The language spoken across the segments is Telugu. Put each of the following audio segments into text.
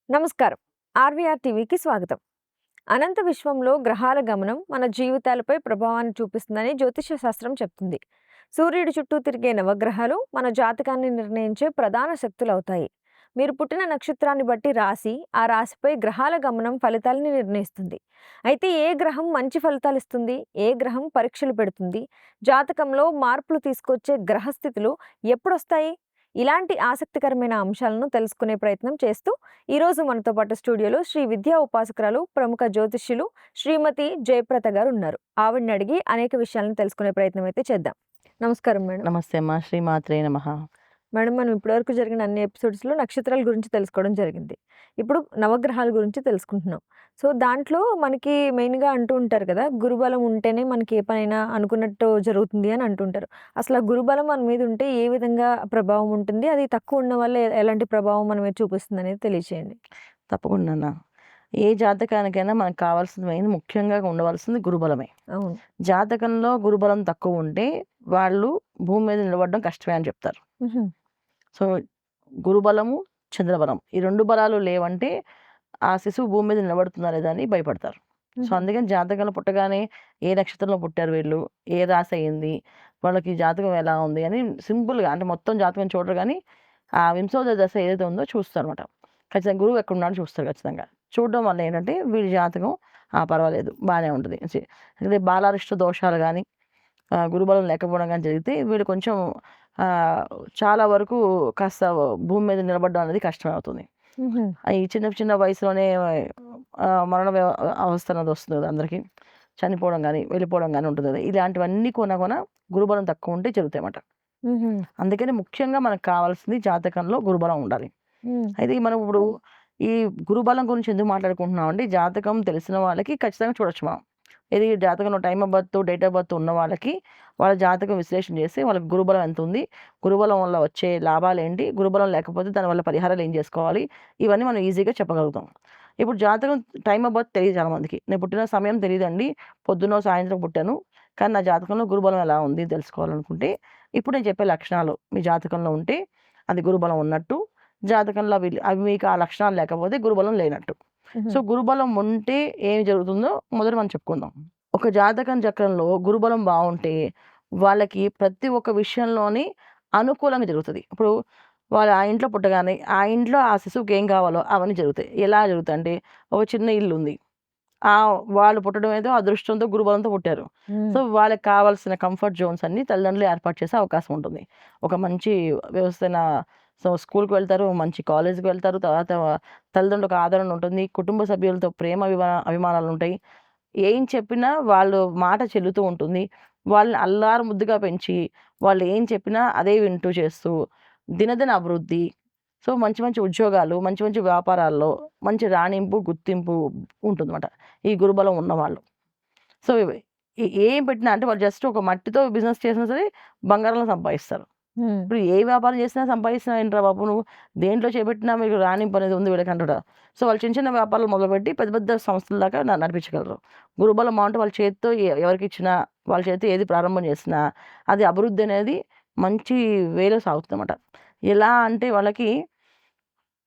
నమస్కారం. ఆర్వీఆర్ టీవీకి స్వాగతం. అనంత విశ్వంలో గ్రహాల గమనం మన జీవితాలపై ప్రభావాన్ని చూపిస్తుందని జ్యోతిష శాస్త్రం చెప్తుంది. సూర్యుడి చుట్టూ తిరిగే నవగ్రహాలు మన జాతకాన్ని నిర్ణయించే ప్రధాన శక్తులవుతాయి. మీరు పుట్టిన నక్షత్రాన్ని బట్టి రాశి, ఆ రాశిపై గ్రహాల గమనం ఫలితాలని నిర్ణయిస్తుంది. అయితే ఏ గ్రహం మంచి ఫలితాలు ఇస్తుంది, ఏ గ్రహం పరీక్షలు పెడుతుంది, జాతకంలో మార్పులు తీసుకొచ్చే గ్రహస్థితులు ఎప్పుడొస్తాయి? ఇలాంటి ఆసక్తికరమైన అంశాలను తెలుసుకునే ప్రయత్నం చేస్తూ ఈరోజు మనతో పాటు స్టూడియోలో శ్రీ విద్యా ఉపాసకురాలు, ప్రముఖ జ్యోతిష్యులు శ్రీమతి జయప్రద గారు ఉన్నారు. ఆవిడని అడిగి అనేక విషయాలను తెలుసుకునే ప్రయత్నం అయితే చేద్దాం. నమస్కారం మేడం. నమస్తే అమ్మా. శ్రీమాత్రే నమః. మేడం, మనం ఇప్పటివరకు జరిగిన అన్ని ఎపిసోడ్స్లో నక్షత్రాల గురించి తెలుసుకోవడం జరిగింది. ఇప్పుడు నవగ్రహాల గురించి తెలుసుకుంటున్నాం. సో దాంట్లో మనకి మెయిన్గా అంటూ ఉంటారు కదా, గురుబలం ఉంటేనే మనకి ఏ పనైనా అనుకున్నట్టు జరుగుతుంది అని అంటుంటారు. అసలు ఆ గురుబలం మన మీద ఉంటే ఏ విధంగా ప్రభావం ఉంటుంది, అది తక్కువ ఉన్న వల్ల ఎలాంటి ప్రభావం మన మీద చూపిస్తుంది అనేది తెలియచేయండి. తప్పకుండానా. ఏ జాతకానికైనా మనకు కావాల్సింది ముఖ్యంగా ఉండవలసింది గురుబలమే. అవును. జాతకంలో గురుబలం తక్కువ ఉంటే వాళ్ళు భూమి మీద నిలబడడం కష్టమే అని చెప్తారు. మ్హూ. సో గురుబలము, చంద్రబలం ఈ 2 బలాలు లేవంటే ఆ శిశువు భూమి మీద నిలబడుతుందా లేదా అని భయపడతారు. సో అందుకని జాతకంలో పుట్టగానే ఏ నక్షత్రంలో పుట్టారు వీళ్ళు, ఏ రాశి అయింది, వాళ్ళకి జాతకం ఎలా ఉంది అని సింపుల్గా, అంటే మొత్తం జాతకం చూడరు కానీ ఆ వింశోదయ దశ ఏదైతే ఉందో చూస్తారు అనమాట. ఖచ్చితంగా గురువు ఎక్కడున్నాడో చూస్తారు. ఖచ్చితంగా చూడడం వల్ల ఏంటంటే వీడి జాతకం పర్వాలేదు, బాగానే ఉంటుంది. అయితే బాలారిష్ట దోషాలు కానీ గురుబలం లేకపోవడం కానీ జరిగితే వీడు కొంచెం చాలా వరకు కాస్త భూమి మీద నిలబడడం అనేది కష్టమే అవుతుంది. మ్హూ. ఈ చిన్న చిన్న వయసులోనే మరణ అవస్థ అనేది వస్తుంది కదా అందరికీ. చనిపోవడం కానీ వెళ్ళిపోవడం కానీ ఉంటుంది కదా. ఇలాంటివన్నీ కొన గురుబలం తక్కువ ఉంటే జరుగుతాయి అన్నమాట. మ్హూ. అందుకని ముఖ్యంగా మనకు కావాల్సింది జాతకంలో గురుబలం ఉండాలి. మ్. అయితే మనం ఇప్పుడు ఈ గురుబలం గురించి ఎందుకు మాట్లాడుకుంటున్నాం అంటే, జాతకం తెలిసిన వాళ్ళకి ఖచ్చితంగా చూడొచ్చు మనం. ఇది జాతకంలో time of birth, date of birth ఉన్న వాళ్ళకి వాళ్ళ జాతకం విశ్లేషణ చేసి వాళ్ళకి గురుబలం ఎంత ఉంది, గురుబలం వల్ల వచ్చే లాభాలు ఏంటి, గురుబలం లేకపోతే దానివల్ల పరిహారాలు ఏం చేసుకోవాలి, ఇవన్నీ మనం ఈజీగా చెప్పగలుగుతాం. ఇప్పుడు జాతకం టైమ్ ఆఫ్ బర్త్ తెలియదు చాలామందికి. నేను పుట్టిన సమయం తెలియదండి, పొద్దున్న సాయంత్రం పుట్టాను, కానీ నా జాతకంలో గురుబలం ఎలా ఉంది తెలుసుకోవాలనుకుంటే ఇప్పుడు నేను చెప్పే లక్షణాలు మీ జాతకంలో ఉంటే అది గురుబలం ఉన్నట్టు, జాతకంలో అవి మీకు ఆ లక్షణాలు లేకపోతే గురుబలం లేనట్టు. సో గురుబలం ఉంటే ఏమి జరుగుతుందో మొదట మనం చెప్పుకుందాం. ఒక జాతకం చక్రంలో గురుబలం బాగుంటే వాళ్ళకి ప్రతి ఒక్క విషయంలోని అనుకూలంగా జరుగుతుంది. ఇప్పుడు వాళ్ళు ఆ ఇంట్లో పుట్టగానే ఆ ఇంట్లో ఆ శిశువుకి ఏం కావాలో అవన్నీ జరుగుతాయి. ఎలా జరుగుతాయి అంటే, ఒక చిన్న ఇల్లు ఉంది, వాళ్ళు పుట్టడం ఏదో అదృష్టంతో గురుబలంతో పుట్టారు. సో వాళ్ళకి కావాల్సిన కంఫర్ట్ జోన్స్ అన్ని తల్లిదండ్రులు ఏర్పాటు చేసే అవకాశం ఉంటుంది. ఒక మంచి వ్యవస్థైన సో స్కూల్కి వెళ్తారు, మంచి కాలేజీకి వెళ్తారు, తర్వాత తల్లిదండ్రులకు ఆదరణ ఉంటుంది, కుటుంబ సభ్యులతో ప్రేమ అభిమానాలు ఉంటాయి. ఏం చెప్పినా వాళ్ళు మాట చెల్లుతూ ఉంటుంది. వాళ్ళని అల్లారు ముద్దుగా పెంచి వాళ్ళు ఏం చెప్పినా అదే వింటూ చేస్తూ దినదిన అభివృద్ధి. సో మంచి మంచి ఉద్యోగాలు, మంచి మంచి వ్యాపారాల్లో మంచి రాణింపు, గుర్తింపు ఉంటుందన్నమాట ఈ గురుబలం ఉన్నవాళ్ళు. సో ఏం పెట్టినా, అంటే వాళ్ళు జస్ట్ ఒక మట్టితో బిజినెస్ చేసినా సరే బంగారంలో సంపాదిస్తారు. ఇప్పుడు ఏ వ్యాపారం చేసినా సంపాదిస్తున్నా ఏంట్రా బాబు నువ్వు, దేంట్లో చేపట్టినా మీకు రాణింపు అనేది ఉంది వీళ్ళకంటాడు. సో వాళ్ళు చిన్న చిన్న వ్యాపారాలు మొదలుపెట్టి పెద్ద పెద్ద సంస్థల దాకా నడిపించగలరు. గురుబలం బాగుంటే వాళ్ళ చేతితో ఎవరికి ఇచ్చినా, వాళ్ళ చేతితో ఏది ప్రారంభం చేసినా అది అభివృద్ధి అనేది మంచి వేలో సాగుతుందన్నమాట. ఎలా అంటే వాళ్ళకి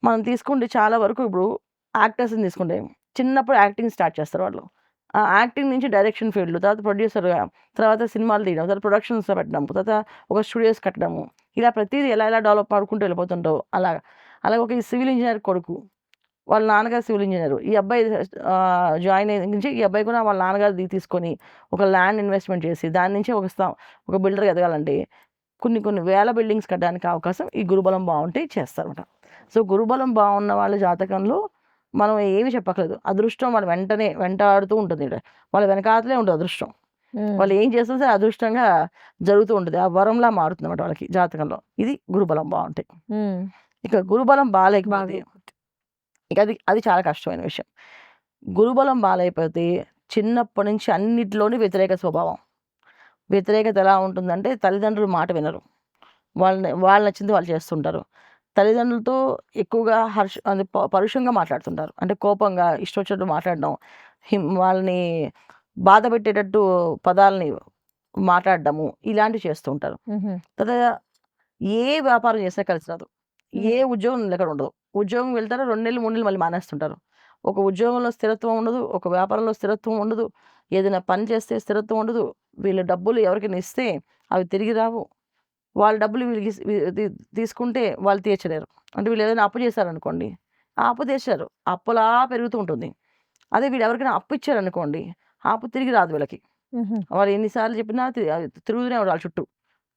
మనం తీసుకుంటే చాలా వరకు ఇప్పుడు యాక్టర్స్ని తీసుకుంటే చిన్నప్పుడు యాక్టింగ్ స్టార్ట్ చేస్తారు వాళ్ళు. ఆ యాక్టింగ్ నుంచి డైరెక్షన్ ఫీల్డ్, తర్వాత ప్రొడ్యూసర్గా, తర్వాత సినిమాలు తీయడం, తర్వాత ప్రొడక్షన్స్ పెట్టడం, తర్వాత ఒక స్టూడియోస్ కట్టడము, ఇలా ప్రతిదీ ఎలా ఎలా డెవలప్ ఆడుకుంటూ వెళ్ళిపోతుంటావు అలాగా. అలాగే ఒక సివిల్ ఇంజనీర్ కొడుకు, వాళ్ళ నాన్నగారు సివిల్ ఇంజనీర్, ఈ అబ్బాయి జాయిన్ అయిన నుంచి ఈ అబ్బాయి కూడా వాళ్ళ నాన్నగారు తీసుకొని ఒక ల్యాండ్ ఇన్వెస్ట్మెంట్ చేసి దాని నుంచి ఒక బిల్డర్గా ఎదగాలంటే కొన్ని కొన్ని వేల బిల్డింగ్స్ కట్టడానికి అవకాశం ఈ గురుబలం బాగుంటే చేస్తారన్నమాట. సో గురుబలం బాగున్న వాళ్ళ జాతకంలో మనం ఏమి చెప్పక్కర్లేదు, అదృష్టం వాళ్ళు వెంటనే వెంటాడుతూ ఉంటుంది. వాళ్ళ వెనకాతలే ఉంటుంది అదృష్టం. వాళ్ళు ఏం చేసినా సరే అదృష్టంగా జరుగుతూ ఉంటుంది, ఆ వరంలా మారుతుంది అన్నమాట వాళ్ళకి జాతకంలో. ఇది గురుబలం బాగుంటాయి. ఇక గురుబలం బాగాలేకపోతే ఇక అది చాలా కష్టమైన విషయం. గురుబలం బాగాలేకపోతే చిన్నప్పటి నుంచి అన్నిటిలోని వ్యతిరేక స్వభావం. వ్యతిరేకత ఎలా ఉంటుందంటే, తల్లిదండ్రులు మాట వినరు, వాళ్ళు నచ్చింది వాళ్ళు చేస్తుంటారు. తల్లిదండ్రులతో ఎక్కువగా పరుషంగా మాట్లాడుతుంటారు, అంటే కోపంగా ఇష్టం వచ్చినట్టు మాట్లాడడం, వాళ్ళని బాధ పెట్టేటట్టు పదాలని మాట్లాడడము, ఇలాంటివి చేస్తూ ఉంటారు. తర్వాత ఏ వ్యాపారం చేసినా కలిసి రాదు, ఏ ఉద్యోగం ఎక్కడ ఉండదు, ఉద్యోగం వెళ్తారు 2 నెలలు, 3 నెలలు మళ్ళీ మానేస్తుంటారు. ఒక ఉద్యోగంలో స్థిరత్వం ఉండదు. ఒక వ్యాపారంలో స్థిరత్వం ఉండదు. ఏదైనా పని చేస్తే స్థిరత్వం ఉండదు. వీళ్ళ డబ్బులు ఎవరికైనా ఇస్తే అవి తిరిగి రావు. వాళ్ళ డబ్బులు వీళ్ళకి తీసుకుంటే వాళ్ళు తీర్చలేరు. అంటే వీళ్ళు ఏదైనా అప్పు చేశారనుకోండి, ఆ అప్పు తీర్చరు. అప్పులా పెరుగుతూ ఉంటుంది. అదే వీళ్ళు ఎవరికైనా అప్పు ఇచ్చారనుకోండి, ఆ అప్పు తిరిగి రాదు వీళ్ళకి. హుహు. వాళ్ళు ఎన్ని సార్లు చెప్పినా తిరుగుతూనే ఉంటారు వాళ్ళ చుట్టూ.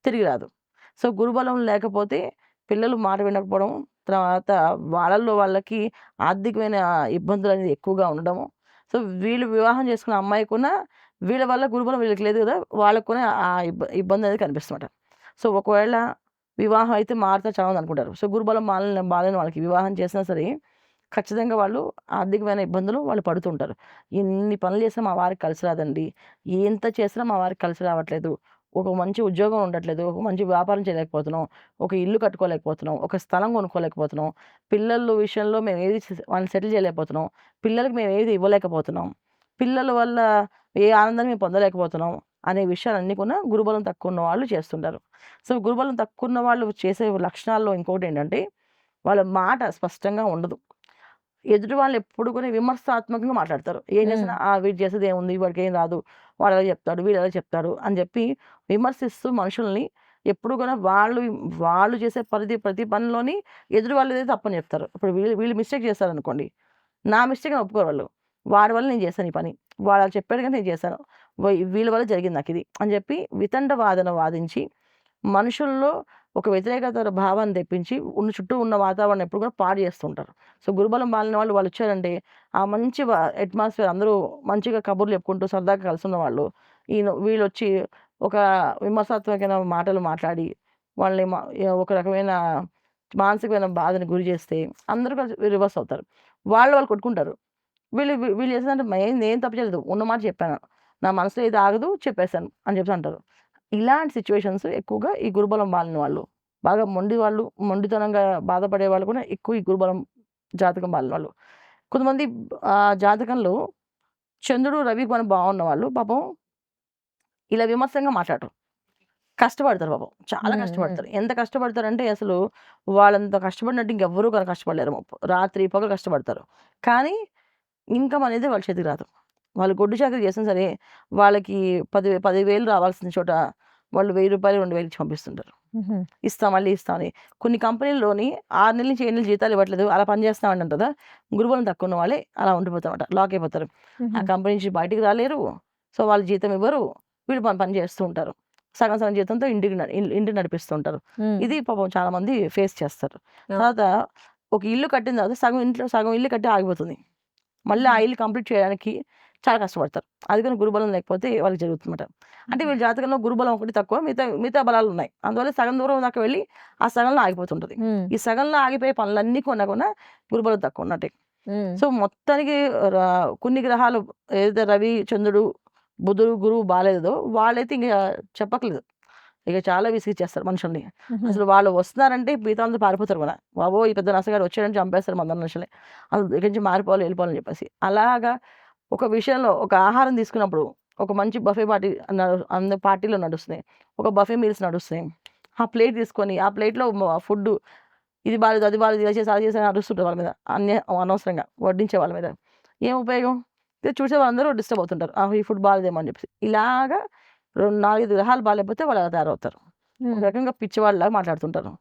తిరిగి రాదు. సో, గురుబలం లేకపోతే పిల్లలు మాట వినకపోవడం, తర్వాత వాళ్ళల్లో వాళ్ళకి ఆర్థికమైన ఇబ్బందులనేది ఎక్కువగా ఉండడము. సో, వీళ్ళు వివాహం చేసుకున్న అమ్మాయికున్న వీళ్ళ వల్ల గురుబలం వీళ్ళకి లేదు కదా! వాళ్ళకి కూడా ఆ ఇబ్బందనేది కనిపిస్తుందట. సో, ఒకవేళ వివాహం అయితే మారుతా చావదనుకుంటారు. సో, గురుబలం బాలేని వాళ్ళకి వివాహం చేసినా సరే, ఖచ్చితంగా వాళ్ళు ఆర్థికమైన ఇబ్బందులు వాళ్ళు పడుతుంటారు. ఎన్ని పనులు చేసినా మా వారికి కలిసి రాదండి. ఎంత చేసినా మా వారికి కలిసి రావట్లేదు. ఒక మంచి ఉద్యోగం ఉండట్లేదు. ఒక మంచి వ్యాపారం చేయలేకపోతున్నాం. ఒక ఇల్లు కట్టుకోలేకపోతున్నాం. ఒక స్థలం కొనుక్కోలేకపోతున్నాం. పిల్లల విషయంలో మేము ఏది వాళ్ళని సెటిల్ చేయలేకపోతున్నాం. పిల్లలకి మేము ఏది ఇవ్వలేకపోతున్నాం. పిల్లల వల్ల ఏ ఆనందాన్ని మేము పొందలేకపోతున్నాం. అనే విషయాలన్నీ కూడా గురుబలం తక్కువ ఉన్న వాళ్ళు చేస్తుంటారు. సో, గురుబలం తక్కువ ఉన్న వాళ్ళు చేసే లక్షణాల్లో ఇంకోటేంటంటే, వాళ్ళ మాట స్పష్టంగా ఉండదు. ఎదుటి వాళ్ళు ఎప్పుడు కూడా విమర్శనాత్మకంగా మాట్లాడతారు. ఏం హ్మ్. చేసినా వీడు చేసేదేముంది, వాడికేం రాదు, వాడెలా చెప్తాడు, వీడెలా చెప్తాడు అని చెప్పి విమర్శిస్తూ మనుషుల్ని ఎప్పుడు కూడా వాళ్ళు చేసే ప్రతి పనిలోని ఎదుటి వాళ్ళదే తప్పని చెప్తారు. ఇప్పుడు వీళ్ళు మిస్టేక్ చేశారనుకోండి, నా మిస్టేక్ అని ఒప్పుకోరు వాళ్ళు. వాడి వల్ల నేను చేశాను ఈ పని. వాడు అలా చెప్పాడు కానీ నేను చేశాను. వీళ్ళ వల్ల జరిగింది నాకిది అని చెప్పి వితండ వాదన వాదించి మనుషుల్లో ఒక వ్యతిరేకత భావాన్ని తెప్పించి చుట్టూ ఉన్న వాతావరణం ఎప్పుడు కూడా పాడు చేస్తుంటారు. సో, గురుబలం బాలిన వాళ్ళు వచ్చారంటే ఆ మంచి అట్మాస్ఫియర్ అందరూ మంచిగా కబుర్లు చెప్పుకుంటూ సరదాగా కలిసున్న వాళ్ళు వీళ్ళొచ్చి ఒక విమర్శాత్మకమైన మాటలు మాట్లాడి వాళ్ళని ఒక రకమైన మానసికమైన బాధని గురి చేస్తే అందరూ కలిసి రివర్స్ అవుతారు. వాళ్ళు కొట్టుకుంటారు. వీళ్ళు చేసేదంటే నేనేం తప్పు చేయలేదు. ఉన్న మాట చెప్పాను. నా మనసులో ఏది ఆగదు చెప్పేసాను అని చెప్పేసి అంటారు. ఇలాంటి సిట్యుయేషన్స్ ఎక్కువగా ఈ గురుబలం బాలిన వాళ్ళు. బాగా మొండితనంగా బాధపడే వాళ్ళు కూడా ఎక్కువ ఈ గురుబలం జాతకం బాలిన వాళ్ళు. కొంతమంది జాతకంలో చంద్రుడు, రవి మనం బాగున్న వాళ్ళు పాపం ఇలా విమర్శంగా మాట్లాడరు. కష్టపడతారు పాపం. చాలా హ్మ్. హ్మ్. కష్టపడతారు. ఎంత కష్టపడతారంటే అసలు వాళ్ళంత కష్టపడినట్టు ఇంకెవ్వరు కష్టపడలేరు. రాత్రి పగలు కష్టపడతారు. కానీ ఇన్‌కమ్ అనేది వాళ్ళ చేతికి రాదు. వాళ్ళు గొడ్డు చాకిరీ చేసినా సరే వాళ్ళకి 10,000 రావాల్సిన చోట వాళ్ళు రూ. 1000, 2000 ఇచ్చి పంపిస్తుంటారు. హుహు. మళ్ళీ ఇస్తా అని. కొన్ని కంపెనీల్లోని 6 నెలల నుంచి 7 నెలలు జీతాలు ఇవ్వట్లేదు. అలా పని చేస్తున్నామంటాం కదా! గురుబలం తక్కువ ఉన్న వాళ్ళే అలా ఉండిపోతారన్నమాట. లాక్ అయిపోతారు. ఆ హుహు. కంపెనీ నుంచి బయటికి రాలేరు. సో, వాళ్ళు జీతం ఇవ్వరు. వీళ్ళు పని చేస్తూ ఉంటారు. సగం సగం జీతంతో ఇంటిని నడిపిస్తూ ఉంటారు. హ్మ్. ఇది పాపం చాలామంది ఫేస్ చేస్తారు. అవును. తర్వాత ఒక ఇల్లు కట్టిన తర్వాత సగం ఇల్లు కట్టి ఆగిపోతుంది. మళ్ళీ ఆ హుహు. ఇల్లు కంప్లీట్ చేయడానికి చాలా కష్టపడతారు. అది కానీ గురుబలం లేకపోతే వాళ్ళకి జరుగుతుందన్నమాట. అంటే హుహు. వీళ్ళ జాతకంలో గురుబలం ఒకటి తక్కువ. మిగతా బలాలున్నాయి. అందువల్ల సగం దూరం దాకా వెళ్ళి ఆ సగంలో ఆగిపోతుంటది. హ్మ్. ఈ సగంలో ఆగిపోయే పనులన్నీ కూడా గురుబలం తక్కువ ఉన్నట్టే. హ్మ్. సో, మొత్తానికి కొన్ని గ్రహాలు ఏదైతే రవి, చంద్రుడు, బుధుడు, గురువు బాలేదో వాళ్ళైతే ఇంక చెప్పక్కర్లేదు. ఇక చాలా విసిగిచ్చేస్తారు మనుషుల్ని. హుహు. అసలు వాళ్ళు వస్తున్నారంటే మిగతా అందరూ పారిపోతారు కూడా. బాబోయ్! ఈ పెద్ద నసగాడు వచ్చాడంటే చంపేస్తారు మందరి మనుషుల్ని. అసలు ఇక్కడి నుంచి మారిపోవాలి, వెళ్ళిపోవాలని చెప్పేసి. అలాగా ఒక విషయంలో ఒక ఆహారం తీసుకున్నప్పుడు ఒక మంచి బఫే పార్టీలో నడుస్తున్నాయి. ఒక బఫే మీల్స్ నడుస్తున్నాయి. ఆ ప్లేట్ తీసుకొని ఆ ప్లేట్‌లో ఫుడ్డు ఇది బాలేదు, అది బాలేదు, ఇలా చేసి, అలా చేసి అని అరుస్తుంటారు వాళ్ళ మీద. అనవసరంగా వడ్డించే వాళ్ళ మీద. ఏం ఉపయోగం? చూసే వాళ్ళందరూ డిస్టర్బ్ అవుతుంటారు. ఈ ఫుడ్ బాలేదేమో అని చెప్పేసి. ఇలాగా 4, 5 గ్రహాలు బాలేకపోతే వాళ్ళు అలా తయారవుతారు. ఒక హ్మ్. రకంగా పిచ్చివాడిలాగా మాట్లాడుతుంటారు.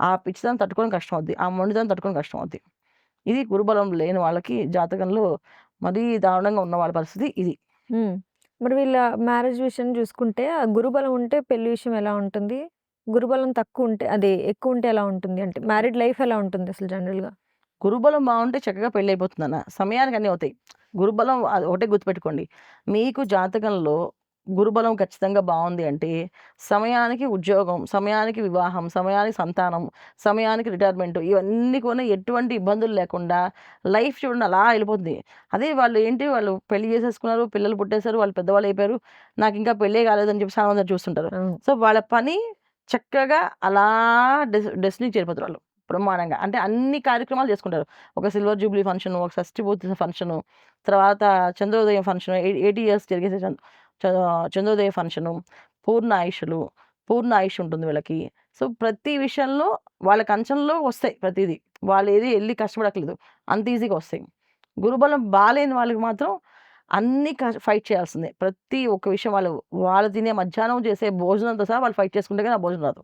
ఆ పిచ్చితనం తట్టుకోవడం కష్టమవుద్ది. ఆ మొండితనం తట్టుకోవడం కష్టమవుద్ది. ఇది గురుబలం లేని వాళ్ళకి జాతకంలో మరీ దారుణంగా ఉన్న వాళ్ళ పరిస్థితి ఇది. హ్మ్. మరి వీళ్ళ మ్యారేజ్ విషయం చూసుకుంటే, ఆ గురుబలం ఉంటే పెళ్లి విషయం ఎలా ఉంటుంది? గురుబలం తక్కువుంటే అదే ఎక్కువుంటే ఎలా ఉంటుంది? అంటే మ్యారీడ్ లైఫ్ ఎలా ఉంటుంది అసలు జనరల్‌గా? గురుబలం బావుంటే చక్కగా పెళ్లయిపోతుందన్న. సమయానికి అన్నీ అవుతాయి. గురుబలం అది ఒకటే గుర్తుపెట్టుకోండి. మీకు జాతకంలో గురుబలం ఖచ్చితంగా బావుంది అంటే, సమయానికి ఉద్యోగం, సమయానికి వివాహం, సమయానికి సంతానం, సమయానికి రిటైర్మెంట్ ఇవన్నీ కూడా ఎటువంటి ఇబ్బందులు లేకుండా లైఫ్ చూడండి అలా ఎళ్ళిపోతుంది. అదే వాళ్ళు పెళ్లి చేసేసుకున్నారు, పిల్లలు పుట్టేసారు, వాళ్ళు పెద్దవాళ్ళయిపోయారు. నాకింకా పెళ్ళే కాలేదని చెప్పి చాలా మంది చూస్తుంటారు. అవును. సో, వాళ్ళ పని చక్కగా అలా డెస్టినీకి చేరిపోతారు వాళ్ళు. బ్రహ్మాండంగా. అంటే అన్ని కార్యక్రమాలు చేసుకుంటారు. ఒక సిల్వర్ జూబ్లీ ఫంక్షను, ఒక షష్ఠి పూర్తి ఫంక్షను, తర్వాత చంద్రోదయం ఫంక్షను, 80 ఇయర్స్ జరిగేసే చంద్రోదయ ఫంక్షను, పూర్ణ ఆయుష్షులు, పూర్ణ ఆయుష్ ఉంటుంది వీళ్ళకి. సో, ప్రతి విషయంలో వాళ్ళ కంచంలో వస్తాయి ప్రతీదీ. వాళ్ళేది ఎళ్లి కష్టపడక్కర్లేదు. అంత ఈజీగా వస్తాయి. గురుబలం బాలేని వాళ్ళకి మాత్రం అన్నీ ఫైట్ చేయాల్సిందే. ప్రతి ఒక్క విషయం వాళ్ళు తినే మధ్యాహ్నం చేసే భోజనంతో సహా వాళ్ళు ఫైట్ చేసుకుంటే గాని ఆ భోజనం రాదు.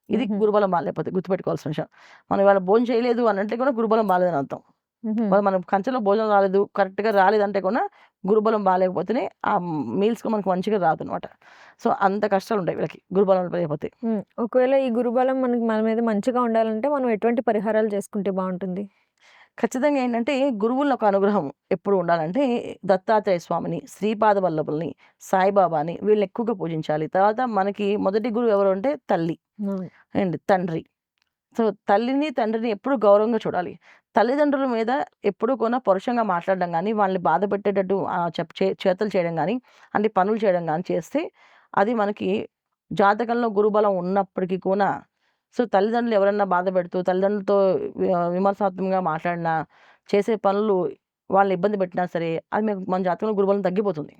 ఇది హుహు. గురుబలం బాలేకపోతే గుర్తుపెట్టుకోవాల్సిన విషయం. మనం ఇవాళ భోజనం చేయలేదు అనంటే కూడా గురుబలం బాలేదని అర్థం. హుహు. మనం కంచెలో భోజనం రాలేదు, కరెక్ట్‌గా రాలేదంటే కూడా గురుబలం బాలేకపోతేనే ఆ మీల్స్ మనకు మంచిగా రాదనమాట. సో, అంత కష్టాలుంటాయి వీళ్ళకి గురుబలం లేకపోతే. ఒకవేళ ఈ గురుబలం మనకి మన మీద మంచిగా ఉండాలంటే మనం ఎటువంటి పరిహారాలు చేసుకుంటే బావుంటుంది? ఖచ్చితంగా ఏంటంటే గురువుల ఒక అనుగ్రహం ఎప్పుడు ఉండాలంటే దత్తాత్రేయ స్వామిని, శ్రీపాద వల్లభుల్ని, సాయిబాబాని వీళ్ళని ఎక్కువగా పూజించాలి. తర్వాత మనకి మొదటి గురువు ఎవరు అంటే తల్లి అవును. అండ్ తండ్రి. సో, తల్లిని, తండ్రిని ఎప్పుడు గౌరవంగా చూడాలి. తల్లిదండ్రుల మీద ఎప్పుడు కూడా పరుషంగా మాట్లాడడం గానీ, వాళ్ళని బాధ పెట్టేటట్టు చేతలు చేయడం గానీ, అంటే పనులు చేయడం గానీ చేస్తే, అది మనకి జాతకంలో గురుబలం ఉన్నప్పటికి కూడా సో, తల్లిదండ్రులు ఎవరన్నా బాధ పెడుతూ, తల్లిదండ్రులతో విమర్శనాత్మకంగా మాట్లాడినా, చేసే పనులు వాళ్ళని ఇబ్బంది పెట్టినా సరే, అది మన జాతకంలో గురుబలం తగ్గిపోతుంది.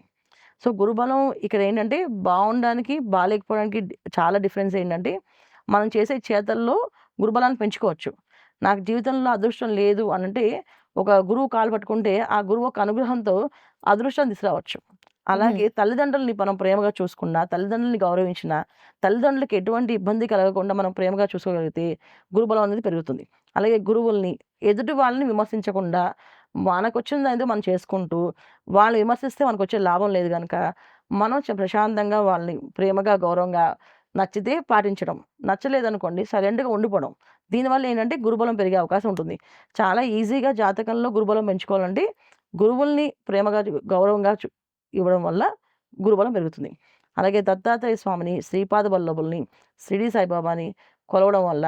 సో, గురుబలం ఇక్కడేంటంటే బావుండడానికి, బాలేకపోవడానికి చాలా డిఫరెన్స్ ఏంటంటే, మనం చేసే చేతల్లో గురుబలాన్ని పెంచుకోవచ్చు. నాకు జీవితంలో అదృష్టం లేదు అనంటే, ఒక గురువు కాలు పట్టుకుంటే, ఆ గురువు యొక్క అనుగ్రహంతో అదృష్టాన్ని తీసుకురావచ్చు. హుహు. అలాగే తల్లిదండ్రులని మనం ప్రేమగా చూసుకున్నా, తల్లిదండ్రులని గౌరవించినా, తల్లిదండ్రులకి ఎటువంటి ఇబ్బంది కలగకుండా మనం ప్రేమగా చూసుకోగలిగితే, గురుబలం అనేది పెరుగుతుంది. అలాగే గురువుల్ని, ఎదుటి వాళ్ళని విమర్శించకుండా, మనకొచ్చిందేదో మనం చేసుకుంటూ, వాళ్ళు విమర్శిస్తే మనకొచ్చే లాభం లేదు గనక, మనం ప్రశాంతంగా వాళ్ళని ప్రేమగా, గౌరవంగా నచ్చితే పాటించడం. నచ్చలేదనుకోండి సైలెంట్‌గా ఉండిపోవడం. దీనివల్ల ఏంటంటే గురుబలం పెరిగే అవకాశం ఉంటుంది. చాలా ఈజీగా జాతకంలో గురుబలం పెంచుకోవాలంటే గురువుల్ని ప్రేమగా గౌరవంగా ఇవ్వడం వల్ల గురుబలం పెరుగుతుంది. అలాగే దత్తాత్రేయ స్వామిని, శ్రీపాద వల్లభుల్ని, షిరిడి సాయిబాబాని కొలవడం వల్ల,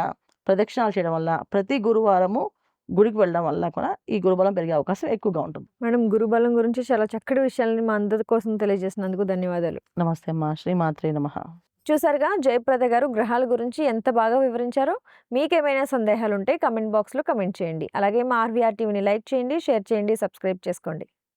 ప్రదక్షిణాలు చేయడం వల్ల, ప్రతి గురువారము గుడికి వెళ్ళడం వల్ల కూడా ఈ గురుబలం పెరిగే అవకాశం ఎక్కువగా ఉంటుంది. మేడం గురుబలం గురించి చాలా చక్కటి విషయాల్ని మా అందరి కోసం తెలియజేసినందుకు ధన్యవాదాలు. నమస్తే అమ్మా. శ్రీమాత్రే నమః. చూసారుగా జయప్రద గారు గ్రహాల గురించి ఎంత బాగా వివరించారో. మీకేమైనా సందేహాలుంటే కామెంట్ బాక్స్‌లో కామెంట్ చేయండి. అలాగే మా ఆర్‌వీఆర్ టీవీని లైక్ చేయండి, షేర్ చేయండి, సబ్స్క్రైబ్ చేసుకోండి.